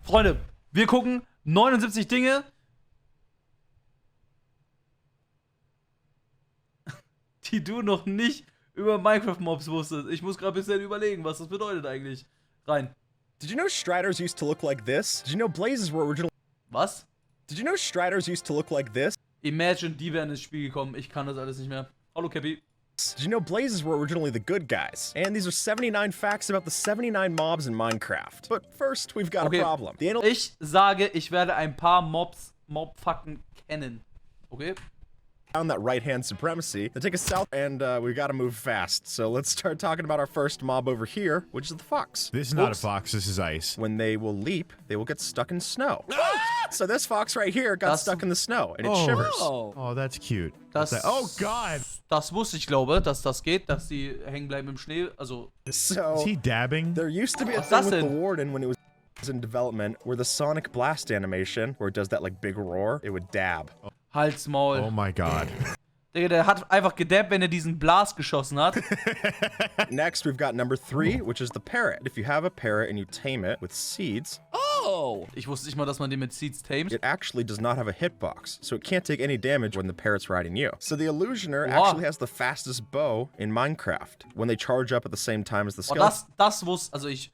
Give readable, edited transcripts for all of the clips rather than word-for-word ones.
Freunde, wir gucken 79 Dinge, die du noch nicht über Minecraft-Mobs wusstest. Ich muss gerade ein bisschen überlegen, was das bedeutet eigentlich. Rein. Did you know Striders used to look like this? Did you know Blazes were originally... Was? Did you know Striders used to look like this? Imagine, die wären ins Spiel gekommen. Ich kann das alles nicht mehr. Hallo, Cappy. Did you know Blazes were originally the good guys? And these are 79 facts about the 79 mobs in Minecraft. But first, we've got a problem. Ich sage, ich werde ein paar Mob-Fakten kennen. Okay? Found that right-hand supremacy. They take us south, and we gotta move fast. So let's start talking about our first mob over here, which is the fox. This is not a fox, this is ice. When they will leap, they will get stuck in snow. So this fox right here got stuck in the snow, and it shivers. Oh, that's cute. Oh God! Das wusste ich, glaube, dass das geht, dass die hängen bleiben im Schnee. Also. So is he dabbing? There used to be a thing with the Warden when it was in development, where the Sonic Blast animation, where it does that like big roar, it would dab. Halt's Maul. Oh my God. Digga, der hat einfach gedabbt, wenn er diesen Blast geschossen hat. Next, we've got number 3, which is the parrot. If you have a parrot and you tame it with seeds... Oh! Ich wusste nicht mal, dass man den mit Seeds tamed. It actually does not have a hitbox, so it can't take any damage when the parrot's riding you. So the Illusioner actually has the fastest bow in Minecraft, when they charge up at the same time as the skeleton. Das wusste... Also ich...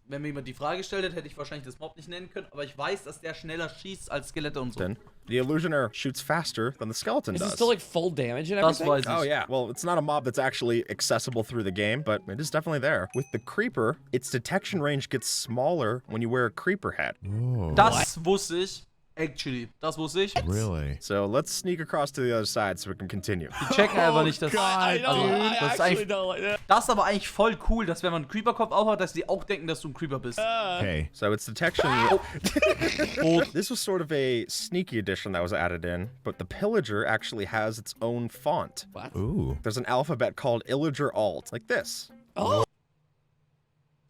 Wenn mir jemand die Frage gestellt hätte, hätte ich wahrscheinlich das Mob nicht nennen können, aber ich weiß, dass der schneller schießt als Skelette und so. The Illusioner shoots faster than the skeleton does. Is it still like full damage and everything? Das weiß ich. Oh yeah, well, it's not a mob that's actually accessible through the game, but it is definitely there. With the Creeper, its detection range gets smaller when you wear a Creeper hat. Ooh. Das wusste ich. Actually, das wusste ich. Really? So let's sneak across to the other side so we can continue. Die checken einfach nicht, dass... Das ist aber eigentlich voll cool, dass wenn man einen Creeper-Kopf aufhat, dass die auch denken, dass du ein Creeper bist. Okay. So its detection... This was sort of a sneaky addition that was added in, but the Pillager actually has its own font. What? Ooh. There's an alphabet called Illager Alt, like this. Oh.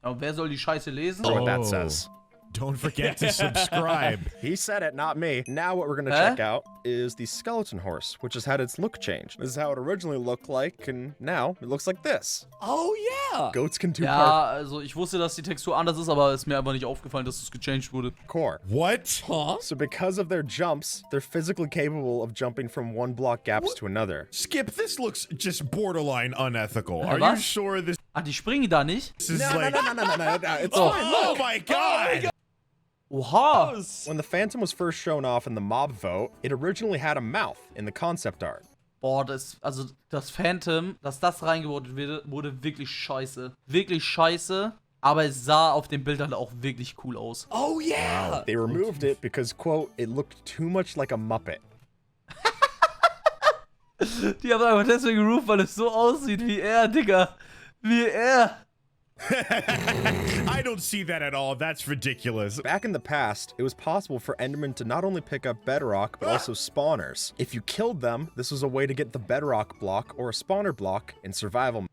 Aber wer soll die Scheiße lesen? That's what that says. Don't forget to subscribe. He said it, not me. Now what we're gonna check out is the skeleton horse, which has had its look changed. This is how it originally looked like, and now it looks like this. Oh yeah. Goats can do Ja, also ich wusste, dass die Textur anders ist, aber es ist mir einfach nicht aufgefallen, dass es gechanged wurde. Core. What? Huh? So because of their jumps, they're physically capable of jumping from one block gaps to another. Skip, this looks just borderline unethical. Are Was? you sure this Ah, die springen da nicht? is No, like... no, it's Oh, fine. oh my God! Oha! When the Phantom was first shown off in the mob vote, it originally had a mouth in the concept art. Boah, das Phantom, dass das reingebaut wurde wirklich scheiße. Wirklich scheiße, aber es sah auf dem Bild halt auch wirklich cool aus. Oh yeah. They removed it because, quote, it looked too much like a Muppet. Die haben einfach deswegen gerufen, weil es so aussieht wie er, Digga. Wie er. I don't see that at all. That's ridiculous. Back in the past, it was possible for Endermen to not only pick up bedrock, but also spawners. If you killed them, this was a way to get the bedrock block or a spawner block in survival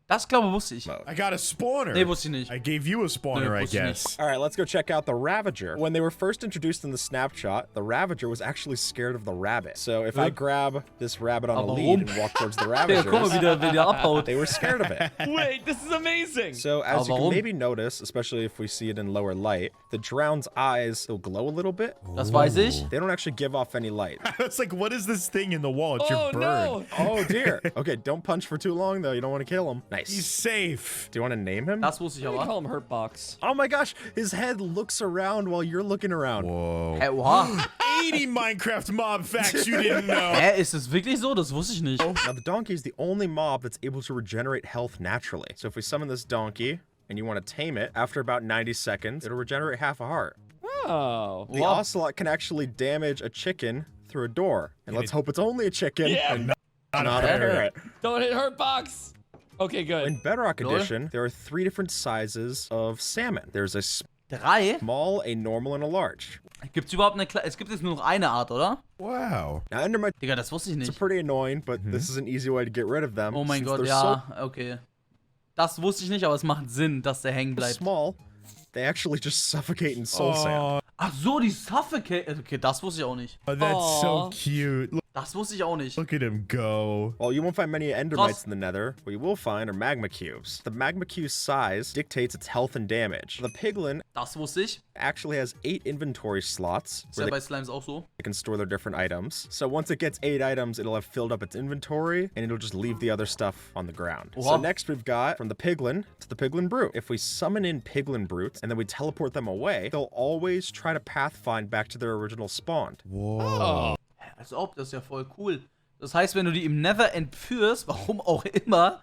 Das glaube wusste ich. mode. I got a spawner. Nee, wusste ich nicht. I gave you a spawner, Nee, I wusste ich guess. nicht. All right, let's go check out the Ravager. When they were first introduced in the snapshot, the Ravager was actually scared of the rabbit. So if I grab this rabbit on a lead and walk towards the Digga, guck mal, Ravagers, wie der abhaut. they were scared of it. Wait, this is amazing. So as you warum? can maybe notice, especially if we see it in lower light, the drowned's eyes, they'll glow a little bit. Das weiß ich. They don't actually give off any light. It's like, what is this thing in the wall? It's your Oh bird. no. Oh dear. Okay, don't punch for too long though. You don't want to kill him. He's Nice. safe. Do you want to name him? Das wusste ich We aber. call him Hurtbox. Oh my gosh, his head looks around while you're looking around. Whoa. Hä, oha. 80 Minecraft mob facts you didn't know. Hä, ist es wirklich so? Das wusste ich nicht. Now the donkey is the only mob that's able to regenerate health naturally. So if we summon this donkey and you want to tame it, after about 90 seconds, it'll regenerate half a heart. Oh. The ocelot can actually damage a chicken through a door. And let's hope it's only a chicken and not a parrot. Don't hit Hurtbox. Okay, good. In Bedrock Edition, there are 3 different sizes of salmon. There's a 3? small, a normal, and a large. Gibt's überhaupt eine Es gibt jetzt nur noch eine Art, oder? Wow. Now, Endermite Digga, das wusste ich are nicht. pretty annoying, but this is an easy way to get rid of them. Oh mein since Gott, they're ja, okay. Das wusste ich nicht, aber es macht Sinn, dass der hängen so bleibt. small, they actually just suffocate in soul sand. Ach so, die Suffocate. Okay, das wusste ich auch nicht. Oh, that's so Aw. cute. Look, Das wusste ich auch nicht. Look at him go. While you won't find many endermites in the nether, what you will find are magma cubes. The magma cube's size dictates its health and damage. The piglin Das wusste ich. actually has 8 inventory slots Ist where ja they bei Slimes auch so. can store their different items. So once it gets 8 items, it'll have filled up its inventory and it'll just leave the other stuff on the ground. So Wow. next we've got from the piglin to the piglin brute. If we summon in piglin brutes and then we teleport them away, they'll always try to pathfind back to their original spawn. Whoa. Als ob, das ist ja voll cool. Das heißt, wenn du die im Nether entführst, warum auch immer,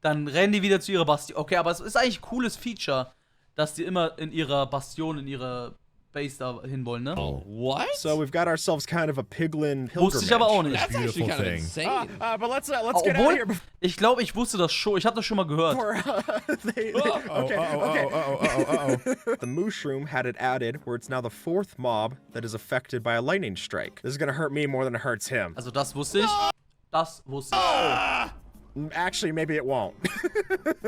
dann rennen die wieder zu ihrer Bastion. Okay, aber es ist eigentlich ein cooles Feature, dass die immer in ihrer Bastion, in ihrer Base da hinwollen, ne? What? So we've got ourselves kind of a piglin pilgrimage. Wusste ich aber auch nicht. That's actually Beautiful kind of thing. insane. But let's get out of here. Obwohl, ich glaube, ich wusste das schon. Ich habe das schon mal gehört. The mushroom had it added where it's now the 4th mob that is affected by a lightning strike. This is gonna hurt me more than it hurts him. Also das wusste ich. Das wusste ich. Actually, maybe it won't.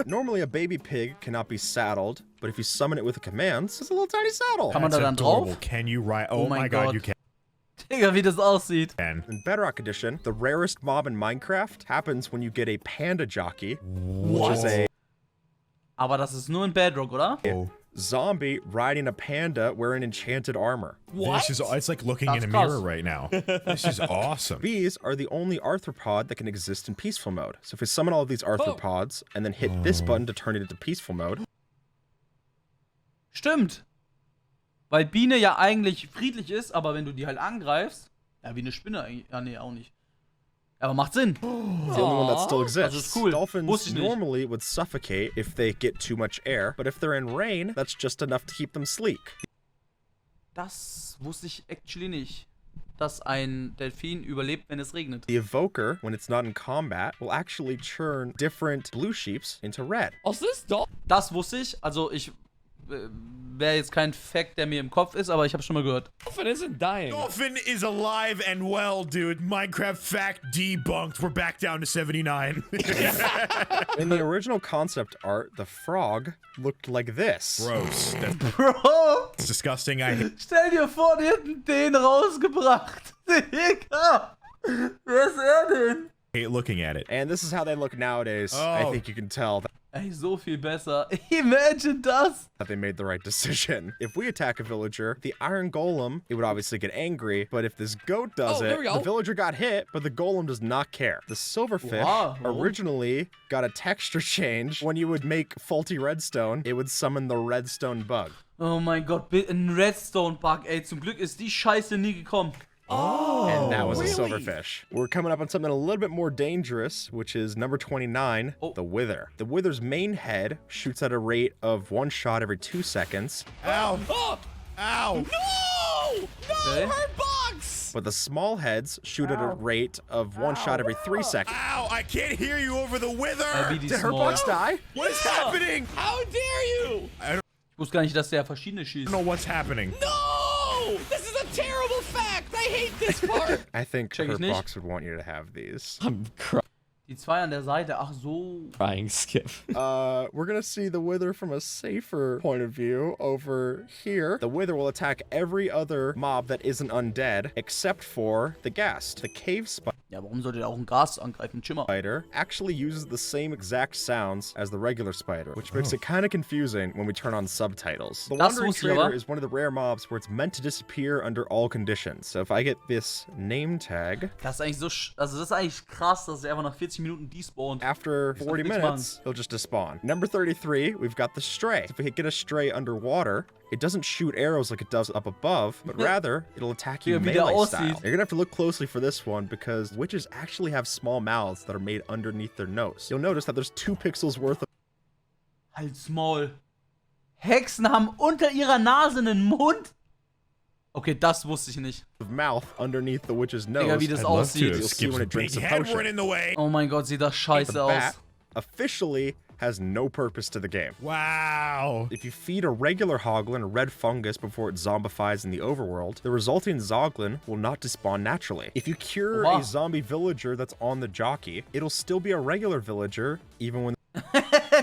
Normally, a baby pig cannot be saddled, but if you summon it with the commands, it's a little tiny saddle. Kann man da That's dann adorable. drauf? Can you ride? Oh, mein my God, Gott. you can. Digga, wie das aussieht. In Bedrock Edition, the rarest mob in Minecraft happens when you get a panda jockey, which is a Aber das ist nur in Bedrock, oder? zombie riding a panda wearing enchanted armor. This is, it's like looking in a That's mirror krass. right now. This is awesome. These are the only arthropod that can exist in peaceful mode. So if we summon all of these arthropods and then hit this button to turn it into peaceful mode, Stimmt. Weil Biene ja eigentlich friedlich ist, aber wenn du die halt angreifst, ja, wie eine Spinne eigentlich. Ja, nee, auch nicht. Aber macht Sinn. it's the only one that still exists. ist cool. Dolphins Wusste ich nicht. normally would suffocate if they get too much air, but if they're in rain, that's just enough to keep them sleek. Das wusste ich actually nicht. Dass ein Delfin überlebt, wenn es regnet. The evoker, when it's not in combat, will actually churn different blue sheeps into red. Also, this dolphin Das wusste ich. Also ich wäre jetzt kein Fact, der mir im Kopf ist, aber ich habe schon mal gehört. isn't dying. Dolphin is alive and well, dude. Minecraft fact debunked. We're back down to 79. In the original concept art, the frog looked like this. Gross. Bro, That's disgusting. I hate stell dir vor, die hätten den rausgebracht. Digga, wer ist er denn? looking at it. And this is how they look nowadays. I Oh. think you can tell Ey, so viel besser. Imagine das. that they made the right decision. If we attack a villager, the iron golem, it would obviously get angry, but if this goat does Oh, there it, we go. the villager got hit, but the golem does not care. The silverfish Wow. originally got a texture change. When you would make faulty redstone, it would summon the redstone bug. Oh mein Gott, ein Redstone-Bug, ey. Zum Glück ist die Scheiße nie gekommen. And that was really? a silverfish. We're coming up on something a little bit more dangerous, which is number 29, Oh. the wither. The wither's main head shoots at a rate of 1 shot every 2 seconds, Ow. Oh! Ow. No! No! Okay. Her box! but the small heads shoot at a rate of 1 shot every 3 seconds. Ow. I can't hear you over the wither. Wie die Did her Small. bugs die? What is happening? How dare you! Ich wusste gar nicht, dass der verschiedene schießt. I don't know what's happening. No! This is a terrible fact! I hate this part! I think Check ich her nicht. box would want you to have these. I'm Die zwei an der Seite, ach so. crying, Skip. We're gonna see the wither from a safer point of view over here. The wither will attack every other mob that isn't undead, except for the ghast. The cave Ja, warum sollte der auch ein Gas angreifen? Chimmer. spider actually uses the same exact sounds as the regular spider, which makes it kind of confusing when we turn on subtitles. The Das Wandering wusste ich Trader aber. is one of the rare mobs where it's meant to disappear under all conditions. So if I get this name tag, Das ist eigentlich so, also das ist eigentlich krass, dass er einfach nach 40 Minuten despawnt. after 40 nichts minutes, he'll just despawn. Number 33, we've got the stray. If we get a stray underwater, it doesn't shoot arrows like it does up above, but rather it'll attack you Ja, wie der melee style. aussieht. You're gonna have to look closely for this one because witches actually have small mouths that are made underneath their nose. You'll notice that there's 2 pixels worth Halt's Maul. Hexen haben unter ihrer Nase einen Mund? Okay, das wusste ich nicht. of mouth underneath the witch's nose. Digga, wie das I'd love to. aussieht. You'll see Skip's when it big drinks a head potion. were in the way. Oh mein Gott, sieht das The scheiße bat aus. officially has no purpose to the game. Wow. If you feed a regular hoglin a red fungus before it zombifies in the overworld, the resulting zoglin will not despawn naturally. If you cure Wow. a zombie villager that's on the jockey, it'll still be a regular villager even when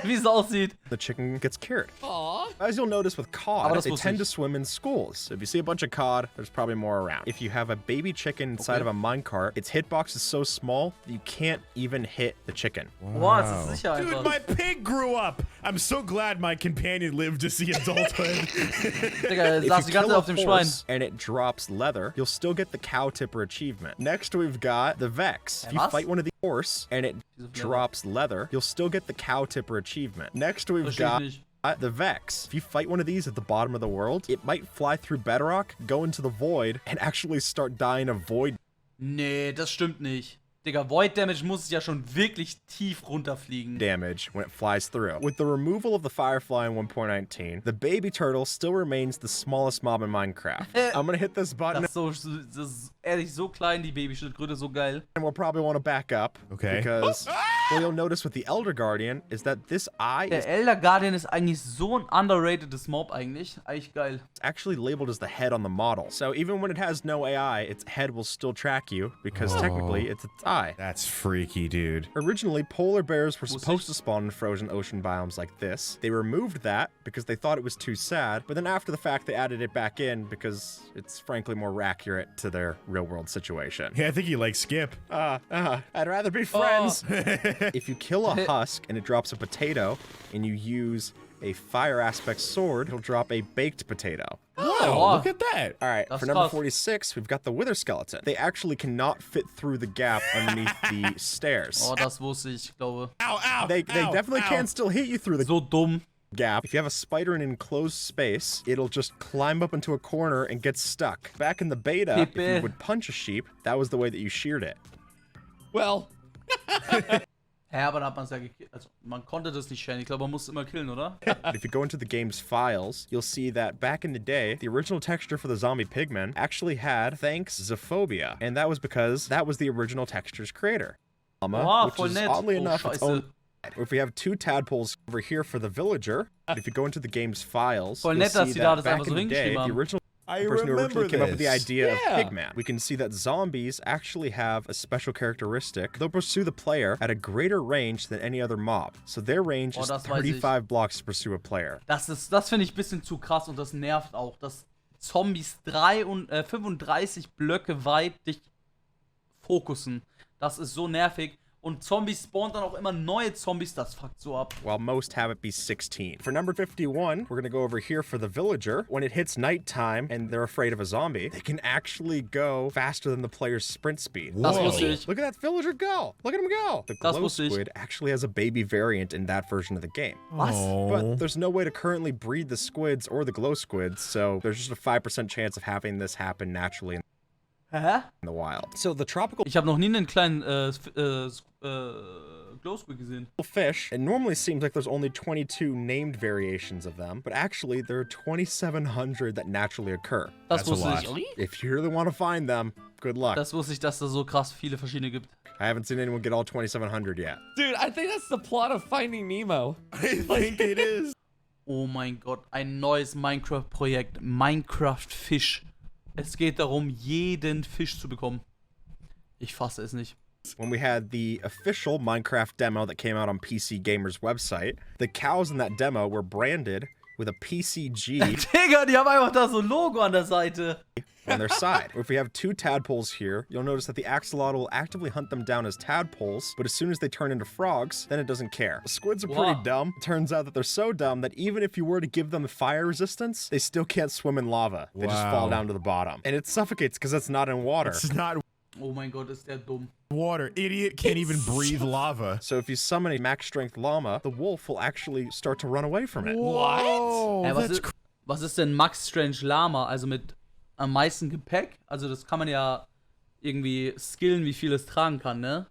wie es aussieht. the chicken gets cured. Aw. As you'll notice with Aber cod, das they wusste tend ich. to swim in schools. So if you see a bunch of cod, there's probably more around. If you have a baby chicken inside of a minecart, its hitbox is so small that you can't even hit the chicken. Boah, es ist sicher Dude, einfach. my pig grew up. I'm so glad my companion lived to see adulthood. Digga, If saß you die ganze kill Zeit a auf dem Schwein. horse and it drops leather, you'll still get the cow tipper achievement. Next, we've got the Vex. If you Was? fight one of the horse and it Leather. drops leather, you'll still get the cow tipper achievement. Next, we've Versteh ich got nicht. the Vex. If you fight one of these at the bottom of the world, it might fly through bedrock, go into the void, and actually start dying of void Nee, das stimmt nicht. Digga, Void Damage muss ja schon wirklich tief runterfliegen. damage when it flies through. With the removal of the Firefly in 1.19, the baby turtle still remains the smallest mob in Minecraft. I'm gonna hit this button Das ist ehrlich so klein, die Babyschildkröte, so geil. and we'll probably want to back up. Okay. Because what you'll notice with the Elder Guardian is that this eye is Der Elder Guardian ist eigentlich so ein underratedes Mob eigentlich. Eigentlich geil. actually labeled as the head on the model. So even when it has no AI, its head will still track you because technically it's its eye. That's freaky, dude. Originally, polar bears were supposed to spawn in frozen ocean biomes like this. They removed that because they thought it was too sad, but then after the fact, they added it back in because it's frankly more accurate to their real-world situation. Yeah, I think you like Skip. I'd rather be friends. If you kill a husk and it drops a potato, and you use a fire aspect sword, it'll drop a baked potato. Oh, look at that. All right, That's for number tough. 46, we've got the wither skeleton. They actually cannot fit through the gap underneath the stairs. Oh, das wusste ich, glaube. Ow, ow. They ow, definitely ow. can still hit you through the So dumm. gap. If you have a spider in an enclosed space, it'll just climb up into a corner and get stuck. Back in the beta, if Pepe. you would punch a sheep, that was the way that you sheared it. Well, Ja, aber da hat man es ja gekillt. Also, man konnte das nicht scheren. Ich glaube, man musste immer killen, oder? If you go into the game's files, you'll see that back in the day, the original texture for the zombie pigmen actually had thanks Zophobia, and that was because that was the original texture's creator. Wow, Which voll is nett. oddly Oh, enough its scheiße. own. If we have two tadpoles over here for the villager, if you go into the game's files, Voll you'll nett, dass see die da that das einfach back so in the day, hingeschrieben the haben. original I person who remember originally came up with the this. idea Yeah. of Pigman. We can see that zombies actually have a special characteristic. They'll pursue the player at a greater range than any other mob. So their range Oh, is das weiß ich. 35 blocks to pursue a player. Das finde ich ein bisschen zu krass und das nervt auch, dass Zombies 35 Blöcke weit dich fokussen. Das ist so nervig. Und Zombies spawnen dann auch immer neue Zombies, das fuckt so ab. While most have it be 16. For number 51, we're gonna go over here for the villager. When it hits nighttime and they're afraid of a zombie, they can actually go faster than the player's sprint speed. Das Whoa. wusste ich. Look at that villager go! Look at him go! The Das glow wusste ich. squid actually has a baby variant in that version of the game. Was? Oh. But there's no way to currently breed the squids or the glow squids, so there's just a 5% chance of having this happen naturally in Hä? the wild. So the tropical Ich habe noch nie einen kleinen Glow Squid gesehen. fish, it normally seems like there's only 22 named variations of them, but actually there are 2,700 that naturally occur. Das That's a wusste lot. ich. If you really want to find them, good luck. Das wusste ich, dass da so krass viele verschiedene gibt. I haven't seen anyone get all 2,700 yet. dude, I think that's the plot of Finding Nemo. I think it is. Oh mein Gott, ein neues Minecraft-Projekt. Minecraft Fisch. Es geht darum, jeden Fisch zu bekommen. Ich fasse es nicht. When we had the official Minecraft demo that came out on PC Gamer's website, the cows in that demo were branded with a PCG Digga, die haben einfach da so ein Logo an der Seite. on their side. If we have two tadpoles here, you'll notice that the axolotl will actively hunt them down as tadpoles, but as soon as they turn into frogs, then it doesn't care. The squids are pretty Wow. dumb. It turns out that they're so dumb that even if you were to give them fire resistance, they still can't swim in lava. They just fall Wow. down to the bottom. And it suffocates because it's not in water. It's not Oh mein Gott, ist der dumm. water. Idiot can't even breathe lava. So if you summon a max strength llama, the wolf will actually start to run away from it. Whoa, Hä, that's was ist denn Max Strange Lama? Also mit am meisten Gepäck? Also das kann man ja irgendwie skillen, wie viel es tragen kann, ne?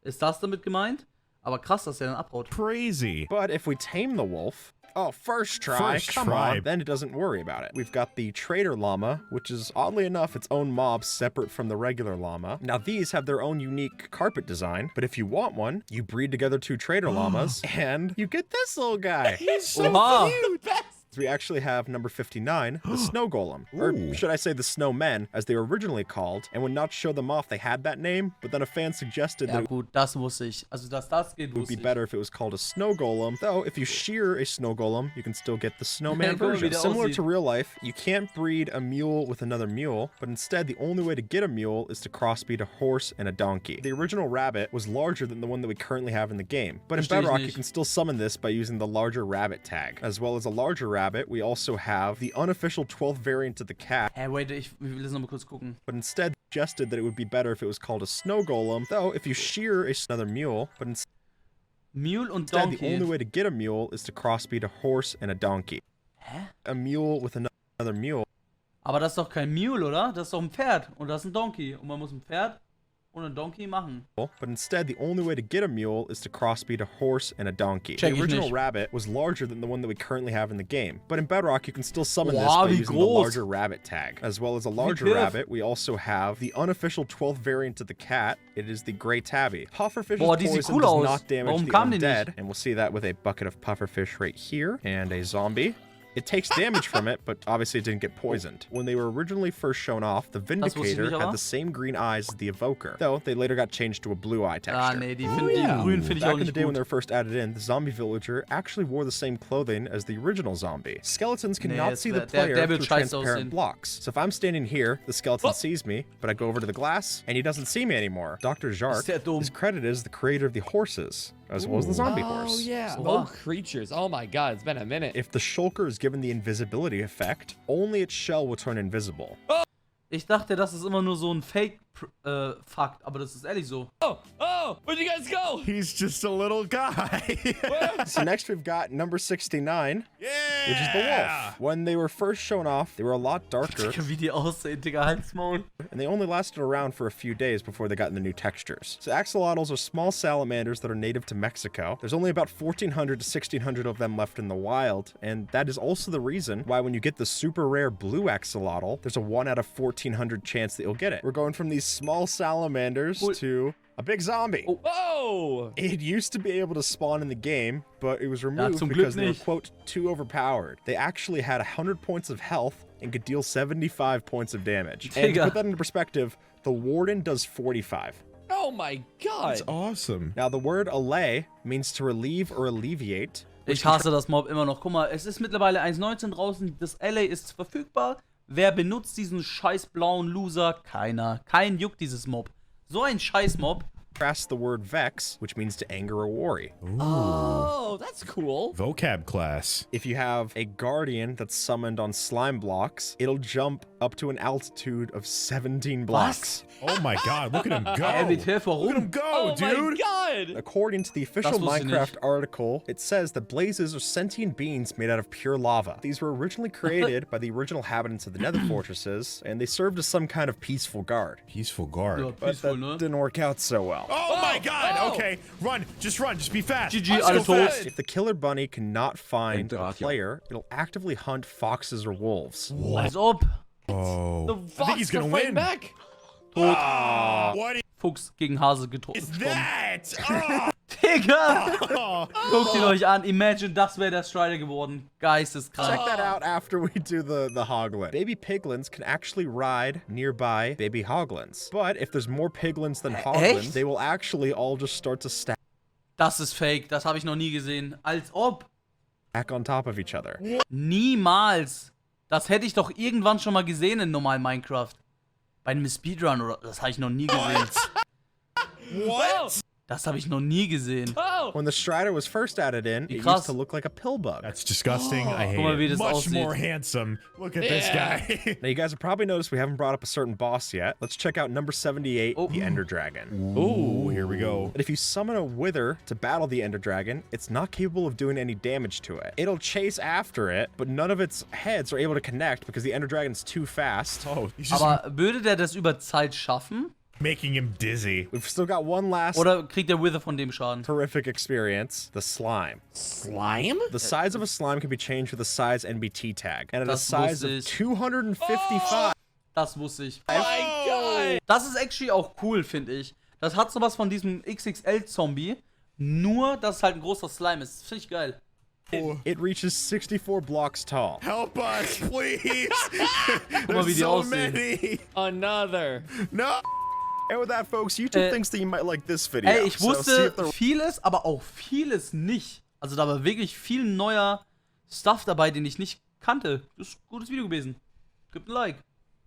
Ist das damit gemeint? Aber krass, dass er dann abhaut. crazy. But if we tame the wolf, oh, first try, First come try. on, then it doesn't worry about it. We've got the trader llama, which is oddly enough its own mob separate from the regular llama. Now these have their own unique carpet design, but if you want one, you breed together two trader llamas, and you get this little guy. He's so Oha. cute. The best. we actually have number 59, the Snow Golem. Or should I say the Snowmen, as they were originally called. And when not to show them off, they had that name, but then a fan suggested Ja that gut, das wusste ich. Also, dass das geht, it would wusste be ich. better if it was called a Snow Golem. Though, if you shear a Snow Golem, you can still get the Snowman Guck mal, wie version. der Similar aussieht. to real life, you can't breed a mule with another mule, but instead the only way to get a mule is to crossbreed a horse and a donkey. The original rabbit was larger than the one that we currently have in the game, but in Versteh ich Bedrock you nicht. can still summon this by using the larger rabbit tag. As well as a larger rabbit, we also have the unofficial 12th variant of the cat, Hä, wait, ich will das nochmal kurz gucken. but instead suggested that it would be better if it was called a Snow Golem. Though, if you shear another mule, but Mule und instead the Donkey. only way to get a mule is to crossbreed a horse and a donkey. Hä? A mule with another mule Aber das ist doch kein Mule, oder? Das ist doch ein Pferd. Und das ist ein Donkey. Und man muss ein Pferd und ein Donkey machen. but instead the only way to get a mule is to crossbreed a horse and a donkey. Check The ich original nicht. rabbit was larger than the one that we currently have in the game, but in Bedrock you can still summon this Wow, by wie using the groß. larger rabbit tag. As well as a larger tief. rabbit, we also have the unofficial 12th variant of the cat. It is the Grey Tabby. Pufferfish's Boah, die sieht poison cool does aus. not damage Warum the kam die undead, nicht? and we'll see that with a bucket of pufferfish right here and a zombie. It takes damage from it, but obviously it didn't get poisoned. When they were originally first shown off, the wusste ich Vindicator nicht, aber. had the same green eyes as the Evoker, though they later got changed to a blue eye texture. Ah, nee, die grün finde ich Back auch in the nicht day when they gut. were first added in, the zombie villager actually wore the same clothing as the original zombie. Skeletons cannot Nee, see the der player wird through scheiße transparent aussehen. blocks. So if I'm standing here, the skeleton sees me, but I go over to the glass, and he doesn't see me anymore. Dr. Jark der dumm. is credited as the creator of the horses, as well as the zombie Oh, horse. yeah. Oha. Oh, creatures. Oh, my God. It's been a minute. If the shulker is given the invisibility effect, only its shell will turn invisible. Ich dachte, das ist immer nur so ein Fake-Fakt, aber das ist ehrlich so. Oh, where'd you guys go? He's just a little guy. So next we've got number 69, Yeah. which is the wolf. When they were first shown off, they were a lot darker, Digga, wie die aussehen, Digga, Halsmaul. and they only lasted around for a few days before they got in the new textures. So axolotls are small salamanders that are native to Mexico. There's only about 1,400 to 1,600 of them left in the wild, and that is also the reason why when you get the super rare blue axolotl, there's a 1 out of 1,400 chance that you'll get it. We're going from these small salamanders Cool. to a big zombie. Oh. Whoa. It used to be able to spawn in the game, but it was removed zum Glück because they were, nicht. quote, too overpowered. They actually had 100 points of health and could deal 75 points of damage. And to Digga. put that into perspective, the Warden does 45. Oh, my God. That's awesome. Now, the word allay means to relieve or alleviate. Ich hasse das Mob immer noch. Guck mal, es ist mittlerweile 1.19 draußen. Das LA ist verfügbar. Wer benutzt diesen scheiß blauen Loser? Keiner. Kein juckt dieses Mob. So ein scheiß Mob. Contrasts the word vex, which means to anger or worry. Oh, that's cool. Vocab class. If you have a guardian that's summoned on slime blocks, it'll jump up to an altitude of 17 blocks. Oh my God, look at him go. Bitte, Look at him warum? go, Oh, my dude. God. According to the official Das wusste ich Minecraft nicht. article, it says that blazes are sentient beings made out of pure lava. These were originally created by the original inhabitants of the Nether fortresses, and they served as some kind of peaceful guard. Peaceful guard. Ja, But peaceful, that ne? didn't work out so well. Oh my God. oh. Okay, run. Just be fast. GG, Let's alle go tot. fast. If the killer bunny cannot find a player, it'll actively hunt foxes or wolves. Als ob. Oh. The I think he's Fox are gonna fighting win. back. What Fuchs gegen Hase getroffen. is that? Oh. Digga! Oh. Guckt ihn euch an. Imagine, das wäre der Strider geworden. Geisteskrank. Check that out after we do the hoglin. Baby piglins can actually ride nearby baby hoglins. But if there's more piglins than hoglins, echt? they will actually all just start to stack Das ist fake. Das habe ich noch nie gesehen. Als ob. on top of each other. Niemals. Das hätte ich doch irgendwann schon mal gesehen in normalen Minecraft. Bei einem Speedrun oder. Das habe ich noch nie gesehen. What? Das habe ich noch nie gesehen. Oh. When the Strider was first added in, it krass. used to look like a pill bug. That's disgusting. I hate Guck mal, wie it. das Much aussieht. more handsome. Look at this Yeah. guy. Now, you guys have probably noticed we haven't brought up a certain boss yet. Let's check out number 78, Oh. the Ender Dragon. Ooh, here we go. But if you summon a Wither to battle the Ender Dragon, it's not capable of doing any damage to it. It'll chase after it, but none of its heads are able to connect because the Ender Dragon's too fast. Oh, he's just Aber würde der das über Zeit schaffen? making him dizzy. We've still got one last Oder kriegt der Wither von dem Schaden? horrific experience, the slime. Slime? The size of a slime can be changed with a size NBT tag. And at a Das size wusste of ich. 255, Das wusste ich. Oh my God. Das ist actually auch cool, finde ich. Das hat sowas von diesem XXL-Zombie. Nur, dass es halt ein großer Slime ist. Das finde ich geil. It reaches 64 blocks tall. Help us, please. mal, wie There's die so aussehen. many. Another. No. And with that, folks, YouTube thinks that you might like this video. Ey, ich so see wusste if the vieles, aber auch vieles nicht. Also da war wirklich viel neuer Stuff dabei, den ich nicht kannte. Das ist ein gutes Video gewesen. Gib ein Like.